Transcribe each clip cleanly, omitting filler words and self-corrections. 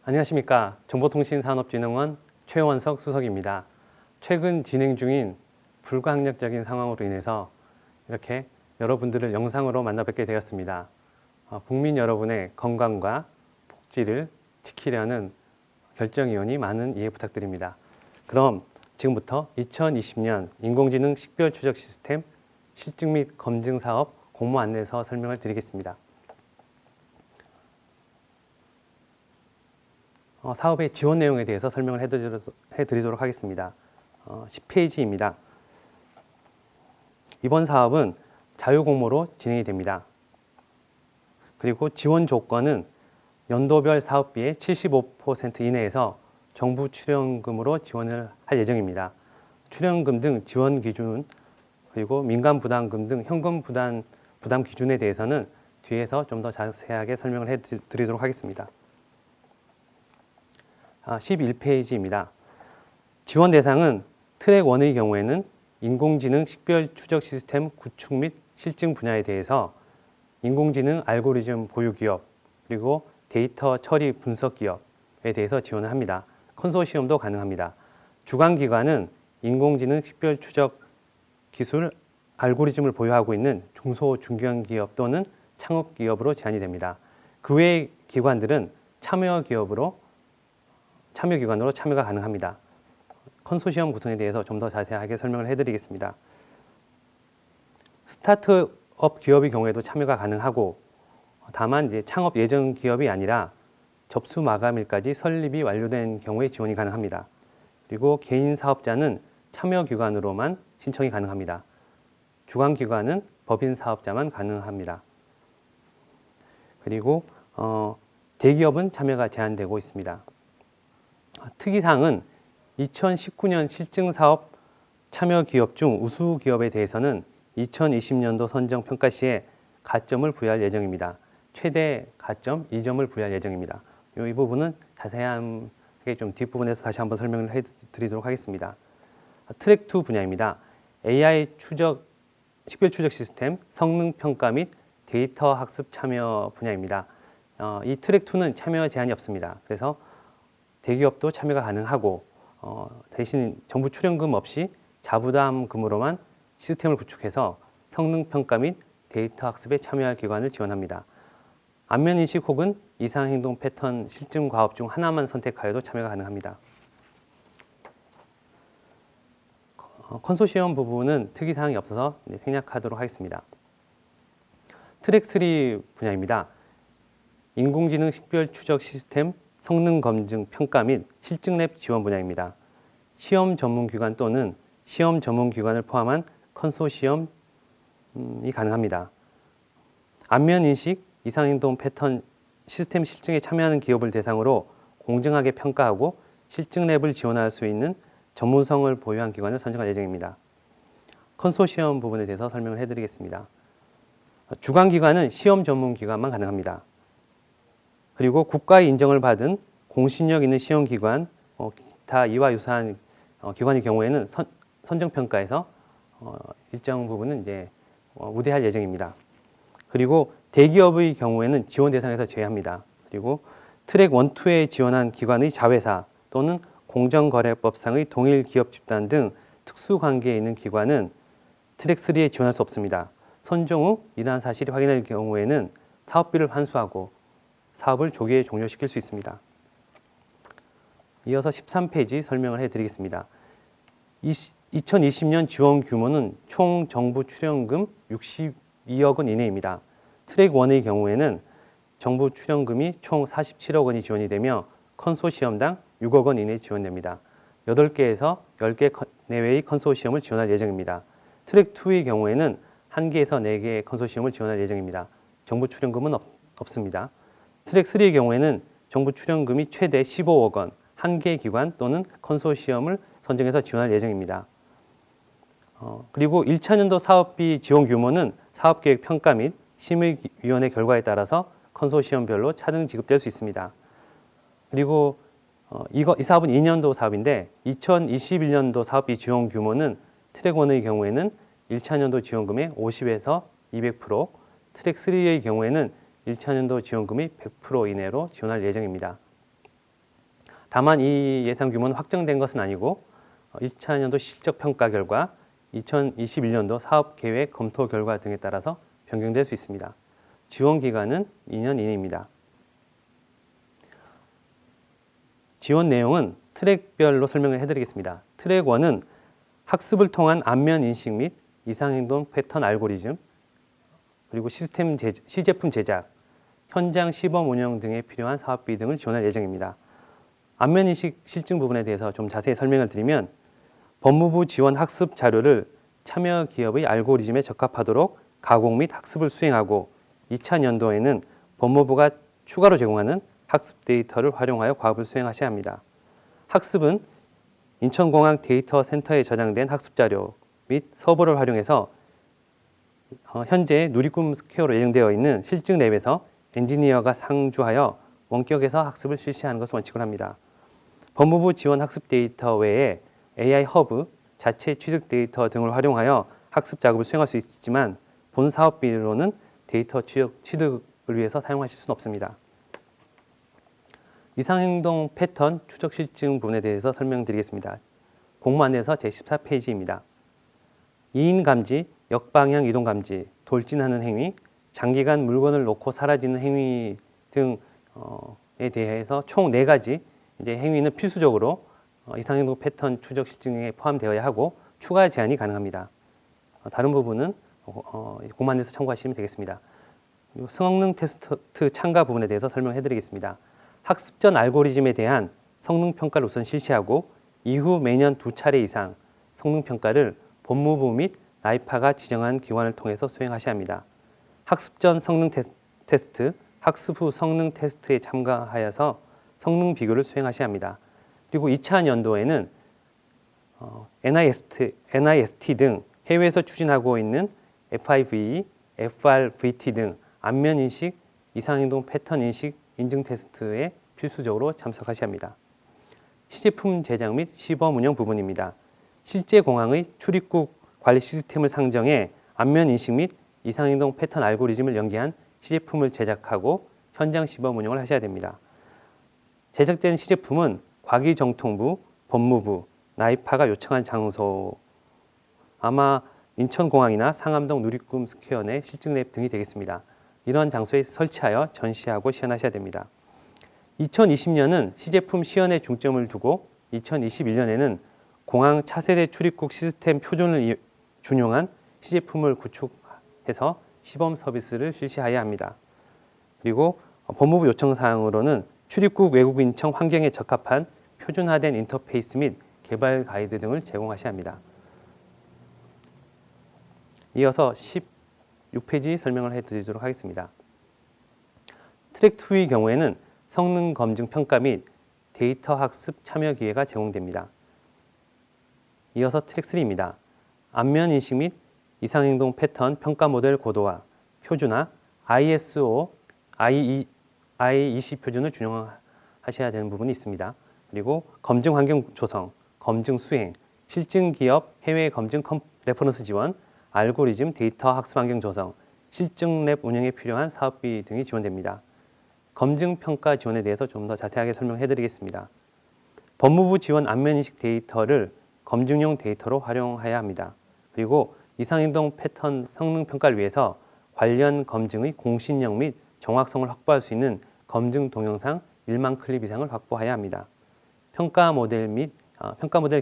안녕하십니까. 정보통신산업진흥원 최원석 수석입니다. 최근 진행 중인 불가항력적인 상황으로 인해서 이렇게 여러분들을 영상으로 만나 뵙게 되었습니다. 국민 여러분의 건강과 복지를 지키려는 결정위원이 많은 이해 부탁드립니다. 그럼 지금부터 2020년 인공지능 식별 추적 시스템 실증 및 검증 사업 공모 안내서 설명을 드리겠습니다. 사업의 지원 내용에 대해서 설명을 해드리도록 하겠습니다. 10페이지입니다. 이번 사업은 자유공모로 진행이 됩니다. 그리고 지원 조건은 연도별 사업비의 75% 이내에서 정부 출연금으로 지원을 할 예정입니다. 출연금 등 지원 기준 그리고 민간 부담금 등 현금 부담 기준에 대해서는 뒤에서 좀 더 자세하게 설명을 해드리도록 하겠습니다. 11페이지입니다. 지원 대상은 트랙 1의 경우에는 인공지능 식별 추적 시스템 구축 및 실증 분야에 대해서 인공지능 알고리즘 보유 기업 그리고 데이터 처리 분석 기업에 대해서 지원을 합니다. 컨소시엄도 가능합니다. 주관기관은 인공지능 식별 추적 기술 알고리즘을 보유하고 있는 중소 중견 기업 또는 창업 기업으로 제한이 됩니다. 그 외의 기관들은 참여기관으로 참여가 가능합니다. 컨소시엄 구성에 대해서 좀 더 자세하게 설명을 해드리겠습니다. 스타트업 기업의 경우에도 참여가 가능하고 다만 이제 창업 예정 기업이 아니라 접수 마감일까지 설립이 완료된 경우에 지원이 가능합니다. 그리고 개인 사업자는 참여기관으로만 신청이 가능합니다. 주관기관은 법인 사업자만 가능합니다. 그리고 대기업은 참여가 제한되고 있습니다. 특이사항은 2019년 실증사업 참여기업 중 우수기업에 대해서는 2020년도 선정평가 시에 가점을 부여할 예정입니다. 최대 가점 2점을 부여할 예정입니다. 이 부분은 자세하게 좀 뒷부분에서 다시 한번 설명을 해드리도록 하겠습니다. 트랙 2 분야입니다. AI 식별 추적 시스템, 성능 평가 및 데이터 학습 참여 분야입니다. 이 트랙 2는 참여 제한이 없습니다. 그래서 대기업도 참여가 가능하고 대신 정부 출연금 없이 자부담금으로만 시스템을 구축해서 성능 평가 및 데이터 학습에 참여할 기관을 지원합니다. 안면인식 혹은 이상행동 패턴 실증 과업 중 하나만 선택하여도 참여가 가능합니다. 컨소시엄 부분은 특이사항이 없어서 생략하도록 하겠습니다. 트랙 3 분야입니다. 인공지능 식별 추적 시스템 성능 검증 평가 및 실증 랩 지원 분야입니다. 시험 전문기관 또는 시험 전문기관을 포함한 컨소시엄이 가능합니다. 안면인식, 이상행동 패턴 시스템 실증에 참여하는 기업을 대상으로 공정하게 평가하고 실증 랩을 지원할 수 있는 전문성을 보유한 기관을 선정할 예정입니다. 컨소시엄 부분에 대해서 설명을 해드리겠습니다. 주관기관은 시험 전문기관만 가능합니다. 그리고 국가의 인정을 받은 공신력 있는 시험기관, 기타 이와 유사한 기관의 경우에는 선정평가에서 일정 부분은 이제 우대할 예정입니다. 그리고 대기업의 경우에는 지원 대상에서 제외합니다. 그리고 트랙 1, 2에 지원한 기관의 자회사 또는 공정거래법상의 동일 기업 집단 등 특수관계에 있는 기관은 트랙 3에 지원할 수 없습니다. 선정 후 이러한 사실이 확인될 경우에는 사업비를 환수하고 사업을 조기에 종료시킬 수 있습니다. 이어서 13페이지 설명을 해드리겠습니다. 2020년 지원 규모는 총 정부 출연금 62억 원 이내입니다. 트랙 1의 경우에는 정부 출연금이 총 47억 원이 지원이 되며 컨소시엄당 6억 원 이내 지원됩니다. 8개에서 10개 내외의 컨소시엄을 지원할 예정입니다. 트랙 2의 경우에는 1개에서 4개의 컨소시엄을 지원할 예정입니다. 정부 출연금은 없습니다. 트랙 3의 경우에는 정부 출연금이 최대 15억 원, 1개 기관 또는 컨소시엄을 선정해서 지원할 예정입니다. 그리고 1차년도 사업비 지원 규모는 사업계획 평가 및 심의위원회 결과에 따라서 컨소시엄별로 차등 지급될 수 있습니다. 그리고 이 사업은 2년도 사업인데 2021년도 사업비 지원 규모는 트랙 1의 경우에는 1차년도 지원금의 50에서 200%, 트랙 3의 경우에는 1차년도 지원금이 100% 이내로 지원할 예정입니다. 다만 이 예산 규모는 확정된 것은 아니고 1차년도 실적 평가 결과, 2021년도 사업 계획 검토 결과 등에 따라서 변경될 수 있습니다. 지원 기간은 2년 이내입니다. 지원 내용은 트랙별로 설명을 해드리겠습니다. 트랙 1은 학습을 통한 안면 인식 및 이상행동 패턴 알고리즘, 그리고 시제품 제작, 현장 시범 운영 등에 필요한 사업비 등을 지원할 예정입니다. 안면 인식 실증 부분에 대해서 좀 자세히 설명을 드리면, 법무부 지원 학습 자료를 참여 기업의 알고리즘에 적합하도록 가공 및 학습을 수행하고, 2차 년도에는 법무부가 추가로 제공하는 학습 데이터를 활용하여 과업을 수행하셔야 합니다. 학습은 인천공항 데이터 센터에 저장된 학습 자료 및 서버를 활용해서 현재 누리꿈 스퀘어로 예정되어 있는 실증 랩에서 엔지니어가 상주하여 원격에서 학습을 실시하는 것을 원칙으로 합니다. 법무부 지원 학습 데이터 외에 AI 허브, 자체 취득 데이터 등을 활용하여 학습 작업을 수행할 수 있지만 본 사업비로는 데이터 취득을 위해서 사용하실 수는 없습니다. 이상행동 패턴 추적 실증 부분에 대해서 설명드리겠습니다. 공무안내서 제14페이지입니다. 이인 감지, 역방향 이동 감지, 돌진하는 행위, 장기간 물건을 놓고 사라지는 행위 등에 대해서 총 4가지 행위는 필수적으로 이상행동 패턴 추적 실증에 포함되어야 하고 추가 제한이 가능합니다. 다른 부분은 공무안내서 참고하시면 되겠습니다. 성능 테스트 참가 부분에 대해서 설명해 드리겠습니다. 학습 전 알고리즘에 대한 성능 평가를 우선 실시하고 이후 매년 2차례 이상 성능 평가를 법무부 및 나이파가 지정한 기관을 통해서 수행하셔야 합니다. 학습 전 성능 테스트, 학습 후 성능 테스트에 참가하여서 성능 비교를 수행하셔야 합니다. 그리고 2차 연도에는 NIST 등 해외에서 추진하고 있는 FIVE, FRVT 등 안면 인식, 이상행동 패턴 인식 인증 테스트에 필수적으로 참석하셔야 합니다. 시제품 제작 및 시범 운영 부분입니다. 실제 공항의 출입국 관리 시스템을 상정해 안면 인식 및 이상행동 패턴 알고리즘을 연계한 시제품을 제작하고 현장 시범 운영을 하셔야 됩니다. 제작된 시제품은 과기정통부, 법무부, 나이파가 요청한 장소, 아마 인천공항이나 상암동 누리꿈 스퀘어 내 실증랩 등이 되겠습니다. 이러한 장소에 설치하여 전시하고 시연하셔야 됩니다. 2020년은 시제품 시연에 중점을 두고 2021년에는 공항 차세대 출입국 시스템 표준을 준용한 시제품을 구축해서 시범 서비스를 실시해야 합니다. 그리고 법무부 요청사항으로는 출입국 외국인 청 환경에 적합한 표준화된 인터페이스 및 개발 가이드 등을 제공하셔야 합니다. 이어서 16페이지 설명을 해드리도록 하겠습니다. 트랙 2의 경우에는 성능 검증 평가 및 데이터 학습 참여 기회가 제공됩니다. 이어서 트랙 3입니다. 안면 인식 및 이상행동 패턴 평가 모델 고도화, 표준화, ISO, I20 표준을 준용하셔야 되는 부분이 있습니다. 그리고 검증 환경 조성, 검증 수행, 실증 기업 해외 검증 레퍼런스 지원, 알고리즘 데이터 학습 환경 조성, 실증 랩 운영에 필요한 사업비 등이 지원됩니다. 검증 평가 지원에 대해서 좀 더 자세하게 설명해 드리겠습니다. 법무부 지원 안면인식 데이터를 검증용 데이터로 활용해야 합니다. 그리고 이상행동 패턴 성능 평가를 위해서 관련 검증의 공신력 및 정확성을 확보할 수 있는 검증 동영상 1만 클립 이상을 확보해야 합니다. 평가 모델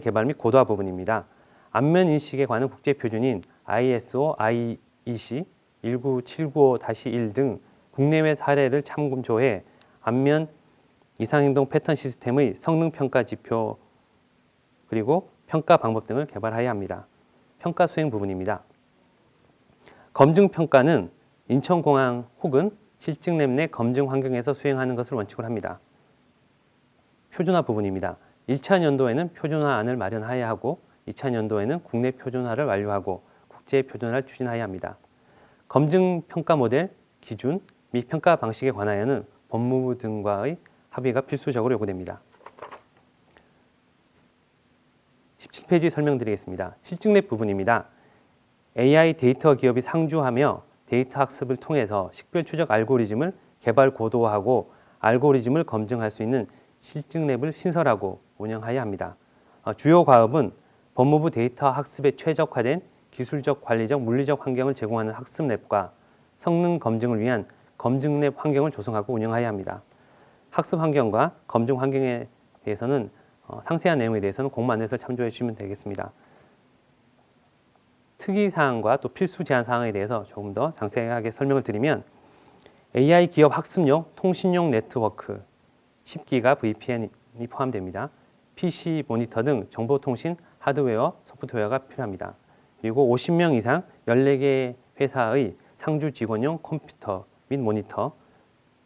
개발 및 고도화 부분입니다. 안면 인식에 관한 국제 표준인 ISO, IEC 19795-1 등 국내외 사례를 참조해 안면 이상행동 패턴 시스템의 성능 평가 지표 그리고 평가 방법 등을 개발해야 합니다. 평가 수행 부분입니다. 검증 평가는 인천공항 혹은 실증랩 내 검증 환경에서 수행하는 것을 원칙으로 합니다. 표준화 부분입니다. 1차 연도에는 표준화안을 마련해야 하고 2차 연도에는 국내 표준화를 완료하고 국제 표준화를 추진해야 합니다. 검증 평가 모델, 기준 및 평가 방식에 관하여는 법무부 등과의 합의가 필수적으로 요구됩니다. 17페이지 설명드리겠습니다. 실증랩 부분입니다. AI 데이터 기업이 상주하며 데이터 학습을 통해서 식별 추적 알고리즘을 개발 고도화하고 알고리즘을 검증할 수 있는 실증랩을 신설하고 운영해야 합니다. 주요 과업은 법무부 데이터 학습에 최적화된 기술적, 관리적, 물리적 환경을 제공하는 학습랩과 성능 검증을 위한 검증랩 환경을 조성하고 운영해야 합니다. 학습 환경과 검증 환경에 대해서는 상세한 내용에 대해서는 공모 안내서를 참조해 주시면 되겠습니다. 특이사항과 또 필수 제한 사항에 대해서 조금 더 자세하게 설명을 드리면 AI 기업 학습용 통신용 네트워크 10기가 VPN이 포함됩니다. PC, 모니터 등 정보통신 하드웨어, 소프트웨어가 필요합니다. 그리고 50명 이상 14개 회사의 상주 직원용 컴퓨터 및 모니터,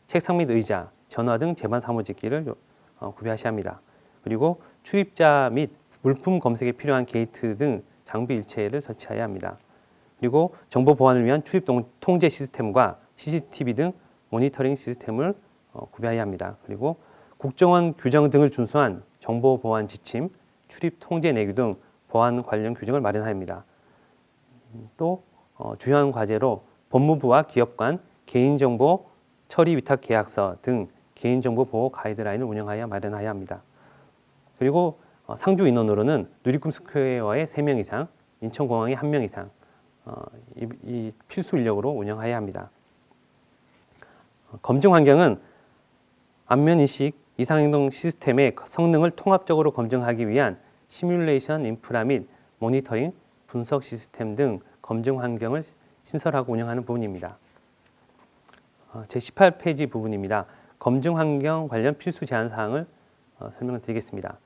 책상 및 의자, 전화 등 제반 사무직기를 구비하셔야 합니다. 그리고 출입자 및 물품 검색에 필요한 게이트 등 장비 일체를 설치해야 합니다. 그리고 정보 보안을 위한 출입 통제 시스템과 CCTV 등 모니터링 시스템을 구비해야 합니다. 그리고 국정원 규정 등을 준수한 정보 보안 지침, 출입 통제 내규 등 보안 관련 규정을 마련해야 합니다. 또 주요한 과제로 법무부와 기업 간 개인정보 처리 위탁 계약서 등 개인정보 보호 가이드라인을 운영하여 마련해야 합니다. 그리고 상주 인원으로는 누리꿈 스퀘어에 3명 이상, 인천공항에 1명 이상 이 필수 인력으로 운영해야 합니다. 검증 환경은 안면인식 이상행동 시스템의 성능을 통합적으로 검증하기 위한 시뮬레이션 인프라 및 모니터링, 분석 시스템 등 검증 환경을 신설하고 운영하는 부분입니다. 제18페이지 부분입니다. 검증 환경 관련 필수 제한 사항을 설명을 드리겠습니다.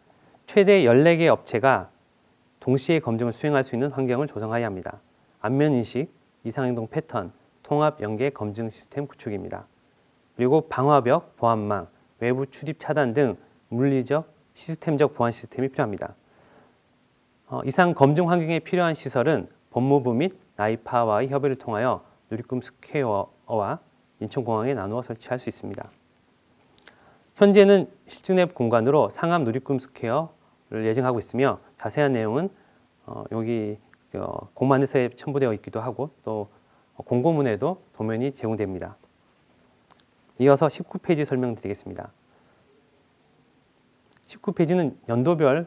최대 14개 업체가 동시에 검증을 수행할 수 있는 환경을 조성해야 합니다. 안면인식, 이상행동 패턴, 통합 연계 검증 시스템 구축입니다. 그리고 방화벽, 보안망, 외부 출입 차단 등 물리적, 시스템적 보안 시스템이 필요합니다. 이상 검증 환경에 필요한 시설은 법무부 및 나이파와의 협의를 통하여 누리꿈 스퀘어와 인천공항에 나누어 설치할 수 있습니다. 현재는 실증랩 공간으로 상암 누리꿈 스퀘어를 예정하고 있으며 자세한 내용은 여기 공모 안내서에 첨부되어 있기도 하고 또 공고문에도 도면이 제공됩니다. 이어서 19페이지 설명드리겠습니다. 19페이지는 연도별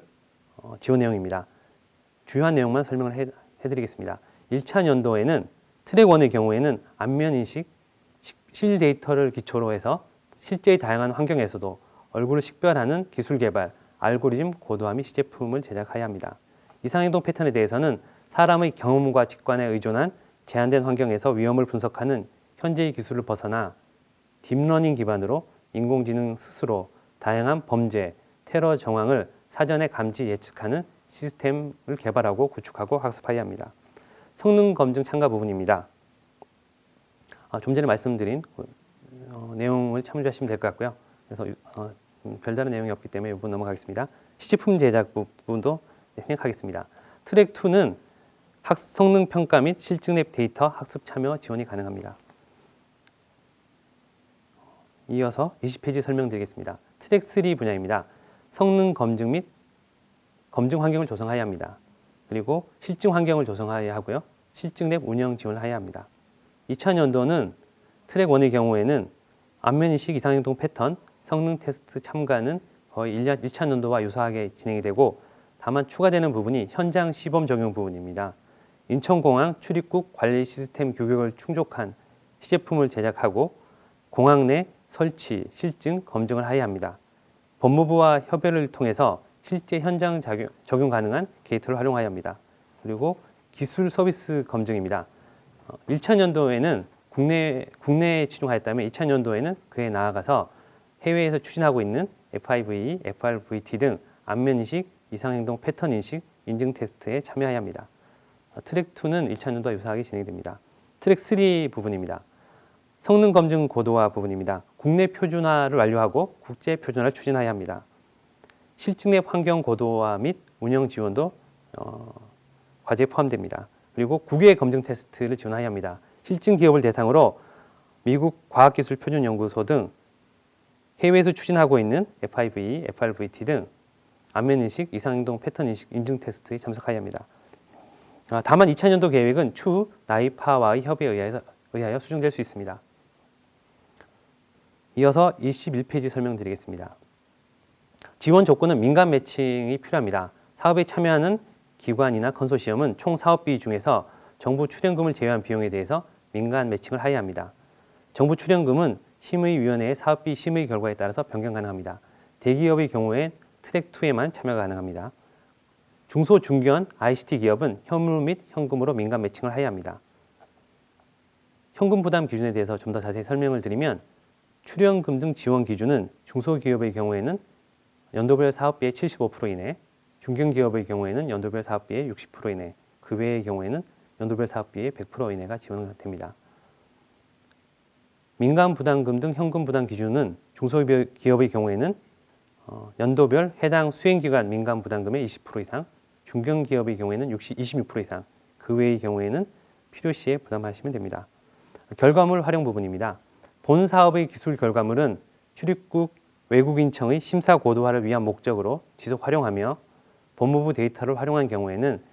지원 내용입니다. 주요한 내용만 설명을 해드리겠습니다. 1차 연도에는 트랙 1의 경우에는 안면인식, 실 데이터를 기초로 해서 실제의 다양한 환경에서도 얼굴을 식별하는 기술 개발, 알고리즘 고도화 및 시제품을 제작해야 합니다. 이상행동 패턴에 대해서는 사람의 경험과 직관에 의존한 제한된 환경에서 위험을 분석하는 현재의 기술을 벗어나 딥러닝 기반으로 인공지능 스스로 다양한 범죄, 테러 정황을 사전에 감지 예측하는 시스템을 개발하고 구축하고 학습해야 합니다. 성능 검증 참가 부분입니다. 좀 전에 말씀드린 내용을 참조하시면 될 것 같고요. 그래서 별다른 내용이 없기 때문에 이 부분 넘어가겠습니다. 시제품 제작 부분도 생략하겠습니다. 트랙 2는 성능 평가 및 실증랩 데이터 학습 참여 지원이 가능합니다. 이어서 20페이지 설명드리겠습니다. 트랙 3 분야입니다. 성능 검증 및 검증 환경을 조성해야 합니다. 그리고 실증 환경을 조성해야 하고요. 실증랩 운영 지원을 해야 합니다. 2000년도는 트랙 1의 경우에는 안면인식 이상행동 패턴, 성능 테스트 참가는 거의 1차 연도와 유사하게 진행이 되고 다만 추가되는 부분이 현장 시범 적용 부분입니다. 인천공항 출입국 관리 시스템 규격을 충족한 시제품을 제작하고 공항 내 설치, 실증, 검증을 해야 합니다. 법무부와 협의를 통해서 실제 현장 적용 가능한 게이트를 활용해야 합니다. 그리고 기술 서비스 검증입니다. 1차 연도에는 국내에 치중하였다면 2차 연도에는 그에 나아가서 해외에서 추진하고 있는 FIV, FRVT 등 안면인식, 이상행동 패턴 인식, 인증 테스트에 참여해야 합니다. 트랙 2는 1차 연도와 유사하게 진행됩니다. 트랙 3 부분입니다. 성능 검증 고도화 부분입니다. 국내 표준화를 완료하고 국제 표준화를 추진해야 합니다. 실증랩 환경 고도화 및 운영 지원도 과제에 포함됩니다. 그리고 국외 검증 테스트를 지원해야 합니다. 실증 기업을 대상으로 미국 과학기술표준연구소 등 해외에서 추진하고 있는 FIV, FRVT 등 안면인식, 이상행동 패턴인식 인증 테스트에 참석해야 합니다. 다만 2000년도 계획은 추후 나이파와의 협의에 의하여 수정될 수 있습니다. 이어서 21페이지 설명드리겠습니다. 지원 조건은 민간 매칭이 필요합니다. 사업에 참여하는 기관이나 컨소시엄은 총 사업비 중에서 정부 출연금을 제외한 비용에 대해서 민간 매칭을 하여야 합니다. 정부 출연금은 심의위원회의 사업비 심의 결과에 따라서 변경 가능합니다. 대기업의 경우엔 트랙2에만 참여가 가능합니다. 중소, 중견, ICT 기업은 현물 및 현금으로 민간 매칭을 하여야 합니다. 현금 부담 기준에 대해서 좀 더 자세히 설명을 드리면 출연금 등 지원 기준은 중소기업의 경우에는 연도별 사업비의 75% 이내, 중견기업의 경우에는 연도별 사업비의 60% 이내, 그 외의 경우에는 연도별 사업비의 100% 이내가 지원됩니다. 민간 부담금 등 현금 부담 기준은 중소기업의 경우에는 연도별 해당 수행기관 민간 부담금의 20% 이상, 중견기업의 경우에는 26% 이상, 그 외의 경우에는 필요시에 부담하시면 됩니다. 결과물 활용 부분입니다. 본 사업의 기술 결과물은 출입국 외국인청의 심사 고도화를 위한 목적으로 지속 활용하며 법무부 데이터를 활용한 경우에는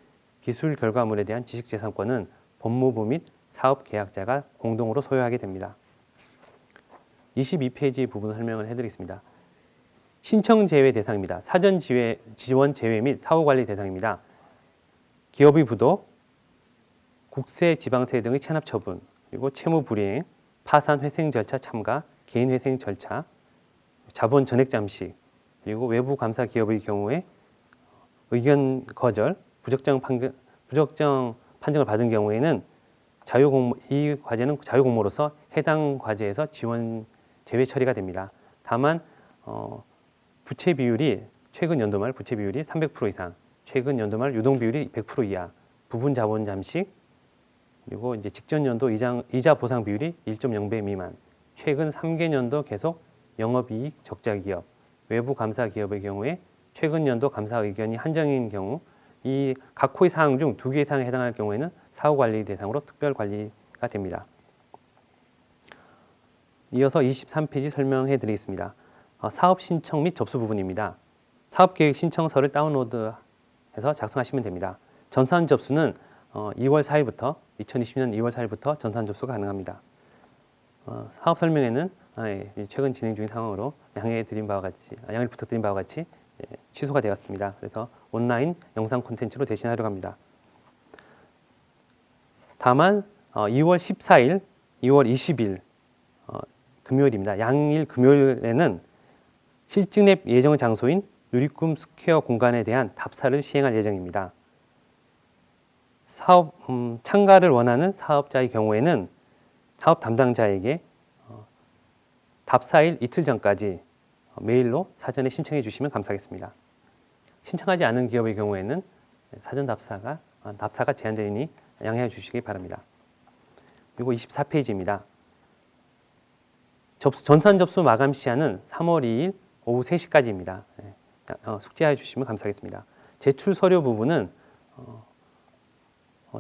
기술 결과물에 대한 지식재산권은 법무부 및 사업 계약자가 공동으로 소유하게 됩니다. 22페이지 부분 설명을 해드리겠습니다. 신청 제외 대상입니다. 사전 지원 제외 및 사후관리 대상입니다. 기업의 부도, 국세, 지방세 등의 체납 처분, 그리고 채무 불이행, 파산 회생 절차 참가, 개인 회생 절차, 자본 전액 잠식, 그리고 외부 감사 기업의 경우에 의견 거절, 부적정 판정을 받은 경우에는 이 과제는 자유공모로서 해당 과제에서 지원 제외 처리가 됩니다. 다만 부채 비율이 최근 연도 말 부채 비율이 300% 이상, 최근 연도 말 유동 비율이 100% 이하, 부분 자본 잠식, 그리고 이제 직전 연도 이자 보상 비율이 1.0배 미만, 최근 3개년도 계속 영업이익 적자 기업, 외부 감사 기업의 경우에 최근 연도 감사 의견이 한정인 경우, 이 각 호의 사항 중 2개 이상에 해당할 경우에는 사후관리 대상으로 특별관리가 됩니다. 이어서 23페이지 설명해 드리겠습니다. 사업 신청 및 접수 부분입니다. 사업계획 신청서를 다운로드해서 작성하시면 됩니다. 전산 접수는 2020년 2월 4일부터 전산 접수가 가능합니다. 사업 설명에는 최근 진행 중인 상황으로 양해 부탁드린 바와 같이 취소가 되었습니다. 그래서 온라인 영상 콘텐츠로 대신하려고 합니다. 다만 2월 14일, 2월 20일 금요일입니다. 양일 금요일에는 실증랩 예정 장소인 누리꿈 스퀘어 공간에 대한 답사를 시행할 예정입니다. 사업 참가를 원하는 사업자의 경우에는 사업 담당자에게 답사일 이틀 전까지 메일로 사전에 신청해 주시면 감사하겠습니다. 신청하지 않은 기업의 경우에는 사전 답사가 제한되니 양해해 주시기 바랍니다. 그리고 24페이지입니다. 전산 접수 마감 시한은 3월 2일 오후 3시까지입니다. 숙지해 주시면 감사하겠습니다. 제출 서류 부분은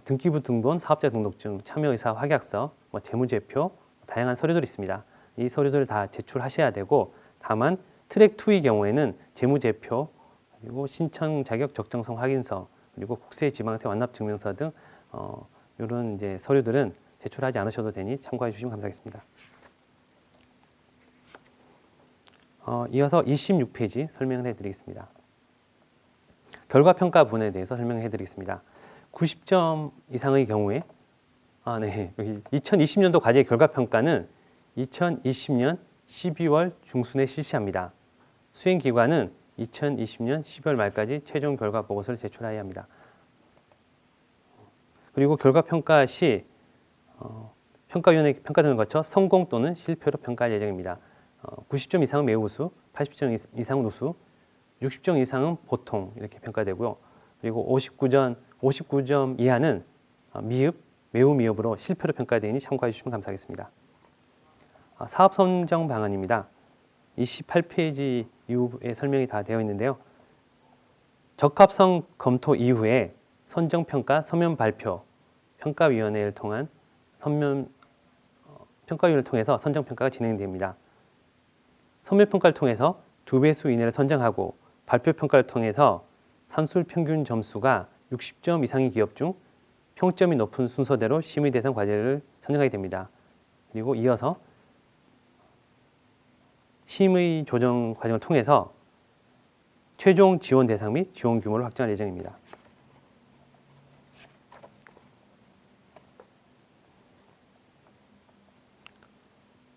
등기부 등본, 사업자 등록증, 참여의사 확약서, 재무제표, 다양한 서류들이 있습니다. 이 서류들을 다 제출하셔야 되고, 다만 트랙2의 경우에는 재무제표, 그리고 신청 자격 적정성 확인서, 그리고 국세, 지방세 완납 증명서 등 이런 이제 서류들은 제출하지 않으셔도 되니 참고해 주시면 감사하겠습니다. 이어서 26페이지 설명을 해드리겠습니다. 결과평가 부분에 대해서 설명해 드리겠습니다. 90점 이상의 경우에 여기 2020년도 과제 결과평가는 2020년 12월 중순에 실시합니다. 수행기관은 2020년 12월 말까지 최종 결과 보고서를 제출해야 합니다. 그리고 결과평가 시 평가위원회 평가 등을 거쳐 성공 또는 실패로 평가할 예정입니다. 90점 이상은 매우 우수, 80점 이상은 우수, 60점 이상은 보통 이렇게 평가되고요. 그리고 59점 이하는 미흡, 매우 미흡으로 실패로 평가되니 참고해 주시면 감사하겠습니다. 사업 선정 방안입니다. 28페이지 이후에 설명이 다 되어 있는데요. 적합성 검토 이후에 선정평가, 서면 발표, 평가위원회를 통해서 선정평가가 진행됩니다. 서면평가를 통해서 2배수 이내를 선정하고 발표평가를 통해서 산술 평균 점수가 60점 이상의 기업 중 평점이 높은 순서대로 심의 대상 과제를 선정하게 됩니다. 그리고 이어서 심의 조정 과정을 통해서 최종 지원 대상 및 지원 규모를 확정할 예정입니다.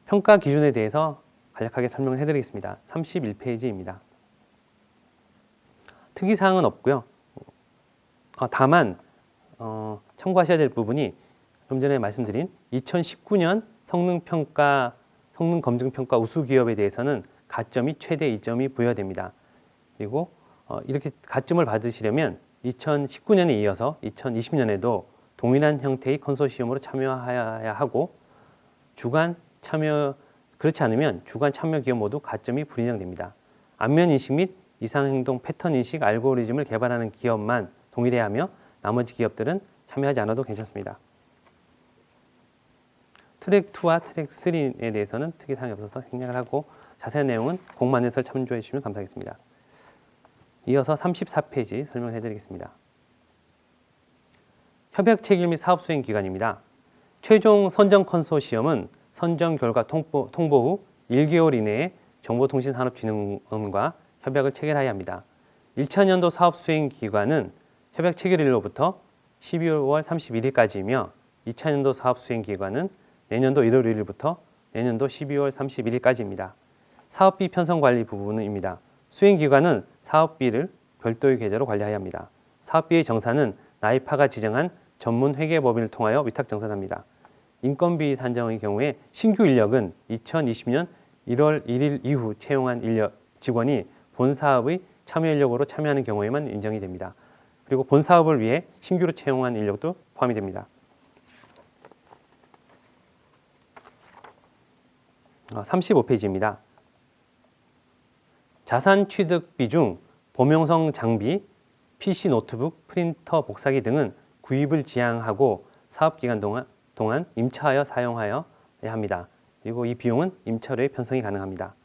평가 기준에 대해서 간략하게 설명을 해드리겠습니다. 31페이지입니다. 특이사항은 없고요. 다만 참고하셔야 될 부분이 좀 전에 말씀드린 2019년 성능검증평가 우수기업에 대해서는 가점이 최대 2점이 부여됩니다. 그리고 이렇게 가점을 받으시려면 2019년에 이어서 2020년에도 동일한 형태의 컨소시엄으로 참여해야 하고 그렇지 않으면 주관 참여 기업 모두 가점이 불인정됩니다. 안면인식 및 이상행동 패턴인식 알고리즘을 개발하는 기업만 동일해야 하며 나머지 기업들은 참여하지 않아도 괜찮습니다. 트랙 2와 트랙 3에 대해서는 특이사항이 없어서 생략을 하고 자세한 내용은 공만에서 참조해 주시면 감사하겠습니다. 이어서 34페이지 설명을 해드리겠습니다. 협약 체결 및 사업 수행 기간입니다. 최종 선정 컨소시엄은 선정 결과 통보 후 1개월 이내에 정보통신산업진흥원과 협약을 체결해야 합니다. 1차 년도 사업 수행 기간은 협약 체결일로부터 12월 31일까지이며 2차 년도 사업 수행 기간은 내년도 1월 1일부터 내년도 12월 31일까지입니다. 사업비 편성 관리 부분입니다. 수행 기간은 사업비를 별도의 계좌로 관리해야 합니다. 사업비의 정산은 나이파가 지정한 전문 회계법인을 통하여 위탁 정산합니다. 인건비 산정의 경우에 신규 인력은 2020년 1월 1일 이후 채용한 직원이 본 사업의 참여 인력으로 참여하는 경우에만 인정이 됩니다. 그리고 본 사업을 위해 신규로 채용한 인력도 포함이 됩니다. 35페이지입니다. 자산 취득비 중 범용성 장비, PC 노트북, 프린터 복사기 등은 구입을 지향하고 사업기간 동안 임차하여 사용하여야 합니다. 그리고 이 비용은 임차료에 편성이 가능합니다.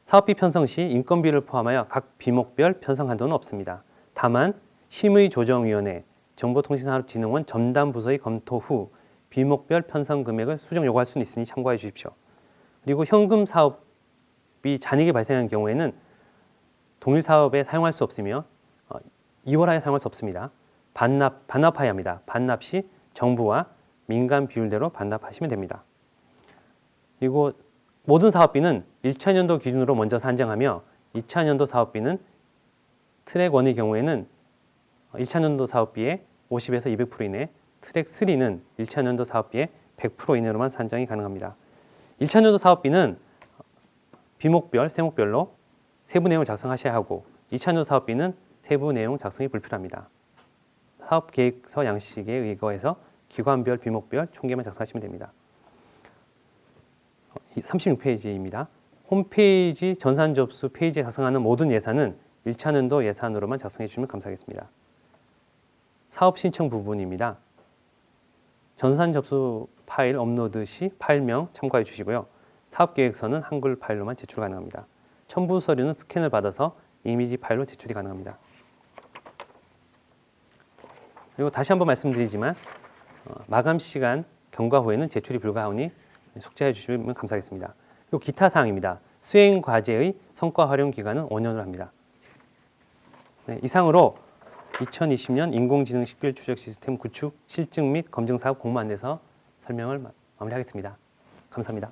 사업비 편성 시 인건비를 포함하여 각 비목별 편성 한도는 없습니다. 다만 심의조정위원회, 정보통신산업진흥원 전담부서의 검토 후 비목별 편성 금액을 수정 요구할 수는 있으니 참고해 주십시오. 그리고 현금 사업비 잔액이 발생한 경우에는 동일 사업에 사용할 수 없으며 이월하여 사용할 수 없습니다. 반납하여야 합니다. 반납 시 정부와 민간 비율대로 반납하시면 됩니다. 그리고 모든 사업비는 1차 년도 기준으로 먼저 산정하며 2차 년도 사업비는 트랙 1의 경우에는 1차 년도 사업비의 50에서 200% 이내, 트랙 3는 1차 년도 사업비의 100% 이내로만 산정이 가능합니다. 1차 년도 사업비는 비목별, 세목별로 세부 내용을 작성하셔야 하고 2차 년도 사업비는 세부 내용 작성이 불필요합니다. 사업계획서 양식에 의거해서 기관별, 비목별 총계만 작성하시면 됩니다. 36페이지입니다. 홈페이지 전산 접수 페이지에 작성하는 모든 예산은 1차 년도 예산으로만 작성해 주시면 감사하겠습니다. 사업 신청 부분입니다. 전산 접수 파일 업로드 시 파일명 참고해 주시고요. 사업계획서는 한글 파일로만 제출 가능합니다. 첨부 서류는 스캔을 받아서 이미지 파일로 제출이 가능합니다. 그리고 다시 한번 말씀드리지만 마감 시간 경과 후에는 제출이 불가하오니 숙지해 주시면 감사하겠습니다. 그리고 기타 사항입니다. 수행 과제의 성과 활용 기간은 5년으로 합니다. 네, 이상으로 2020년 인공지능 식별 추적 시스템 구축, 실증 및 검증 사업 공모 안내서 설명을 마무리하겠습니다. 감사합니다.